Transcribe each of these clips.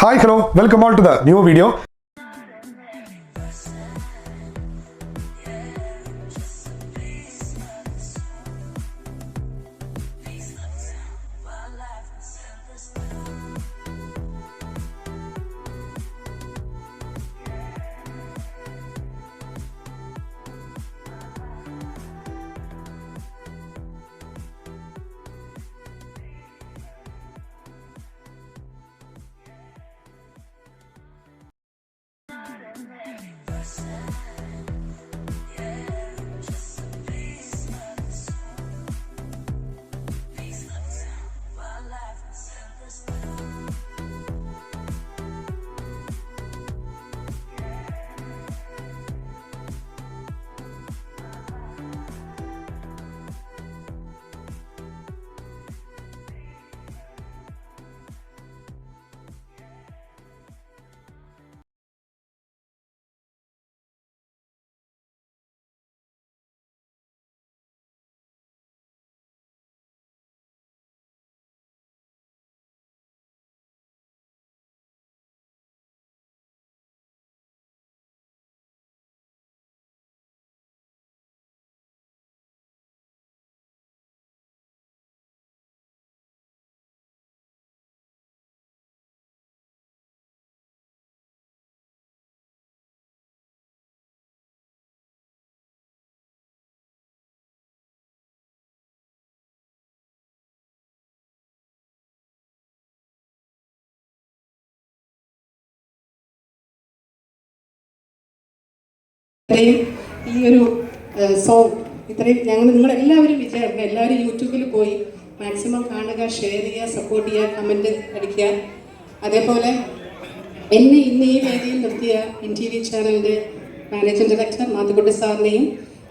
Hi, hello, welcome all to the new video. ഇത്രയും ഈ ഒരു സോങ് ഇത്രയും നിങ്ങളെല്ലാവരും വിചാരിക്കുക, എല്ലാവരും യൂട്യൂബിൽ പോയി മാക്സിമം കാണുക, ഷെയർ ചെയ്യുക, സപ്പോർട്ട് ചെയ്യുക, കമൻറ്റ് അടിക്കുക. അതേപോലെ എന്നെ ഇന്ന് ഈ വേദിയിൽ നിർത്തിയ NTV ചാനലിൻ്റെ മാനേജിംഗ് ഡയറക്ടർ മാത്തുക്കുട്ടി സാറിനെയും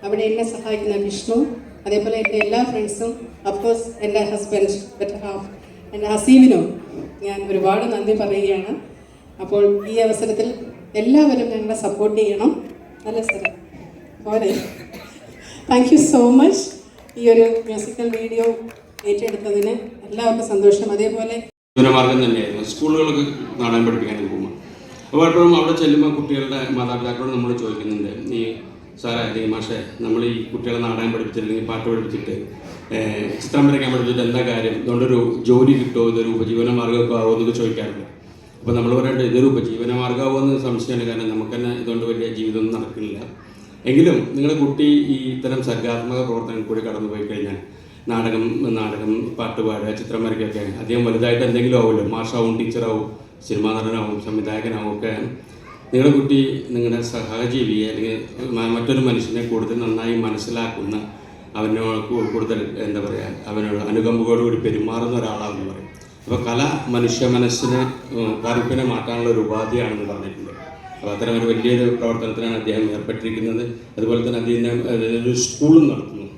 അവിടെ എന്നെ സഹായിക്കുന്ന വിഷ്ണു, അതേപോലെ എൻ്റെ എല്ലാ ഫ്രണ്ട്സും, അഫ്കോഴ്സ് എൻ്റെ ഹസ്ബൻഡ് ബെറ്റർ ഹാഫ് എൻ്റെ ഹസീമിനും ഞാൻ ഒരുപാട് നന്ദി പറയുകയാണ്. അപ്പോൾ ഈ അവസരത്തിൽ എല്ലാവരും ഞങ്ങളെ സപ്പോർട്ട് ചെയ്യണം. നല്ല സ്ഥലം പോലെ താങ്ക് യു സോ മച്ച്. ഈ ഒരു മ്യൂസിക്കൽ വീഡിയോ ഏറ്റെടുത്തതിന് എല്ലാവർക്കും സന്തോഷം. അതേപോലെ മാർഗം തന്നെയായിരുന്നു സ്കൂളുകൾക്ക് നാടകം പഠിപ്പിക്കാൻ പോകുമ്പോൾ. അപ്പോൾ എപ്പോഴും അവിടെ ചെല്ലുമ്പോൾ കുട്ടികളുടെ മാതാപിതാക്കളോട് നമ്മൾ ചോദിക്കുന്നുണ്ട്, ഈ സാറേ മാഷേ, നമ്മൾ ഈ കുട്ടികളെ നാടകം പഠിപ്പിച്ചില്ലെങ്കിൽ പാട്ട് പഠിപ്പിച്ചിട്ട് ചിത്രം വരയ്ക്കാൻ പഠിപ്പിച്ചിട്ട് എന്താ കാര്യം, ഇതുകൊണ്ടൊരു ജോലി കിട്ടുമോ, ഇതൊരു ഉപജീവന മാർഗ്ഗമൊക്കെ ആവുമോ എന്നൊക്കെ ചോദിക്കാറുണ്ട്. അപ്പോൾ നമ്മൾ പറയേണ്ടത് ഇതൊരു ഉപജീവന മാർഗ്ഗമാവുമെന്ന് സംശയമാണ്. കാരണം നമുക്ക് തന്നെ ഇതുകൊണ്ട് വലിയ ജീവിതമൊന്നും നടക്കില്ല. എങ്കിലും നിങ്ങളുടെ കുട്ടി ഈ ഇത്തരം സർഗാത്മക പ്രവർത്തനങ്ങൾ കൂടി കടന്നു പോയി കഴിഞ്ഞാൽ നാടകം പാട്ടുപാടുക, ചിത്രം വരയ്ക്കൊക്കെ അധികം വലുതായിട്ട് എന്തെങ്കിലും ആവുമല്ലോ. മാഷാവും, ടീച്ചറാവും, സിനിമാ നടനാവും, സംവിധായകനാവും ഒക്കെ. നിങ്ങളുടെ കുട്ടി നിങ്ങളുടെ സഹജീവിയെ അല്ലെങ്കിൽ മറ്റൊരു മനുഷ്യനെ കൂടുതൽ നന്നായി മനസ്സിലാക്കുന്ന, അവനോട് കൂടുതൽ എന്താ പറയുക, അവനോട് അനുകമ്പയോടുകൂടി പെരുമാറുന്ന ഒരാളാണെന്ന് പറയും. അപ്പോൾ കല മനുഷ്യ മനസ്സിനെ കറുപ്പിനെ മാറ്റാനുള്ള ഒരു ഉപാധിയാണെന്ന് പറഞ്ഞിട്ടുണ്ട്. അപ്പോൾ അത്തരം ഒരു വലിയൊരു പ്രവർത്തനത്തിനാണ് അദ്ദേഹം ഏർപ്പെട്ടിരിക്കുന്നത്. അതുപോലെ തന്നെ അദ്ദേഹം ഒരു സ്കൂളും നടത്തുന്നു.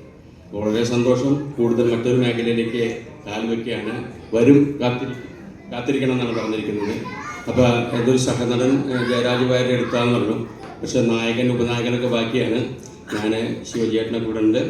വളരെ സന്തോഷം. കൂടുതൽ മറ്റൊരു മേഖലയിലേക്ക് കാൽവെക്കുകയാണ്. വരും കാത്തിരിക്കണം എന്നാണ് പറഞ്ഞിരിക്കുന്നത്. അപ്പോൾ ഏതൊരു സഹനടൻ ജയരാജ് വാര്യർ എടുത്താന്ന് പറഞ്ഞു. പക്ഷേ നായകൻ ഉപനായകനൊക്കെ ബാക്കിയാണ്. ഞാൻ ശിവജേട്ടനെ കൂടെ ഉണ്ട്.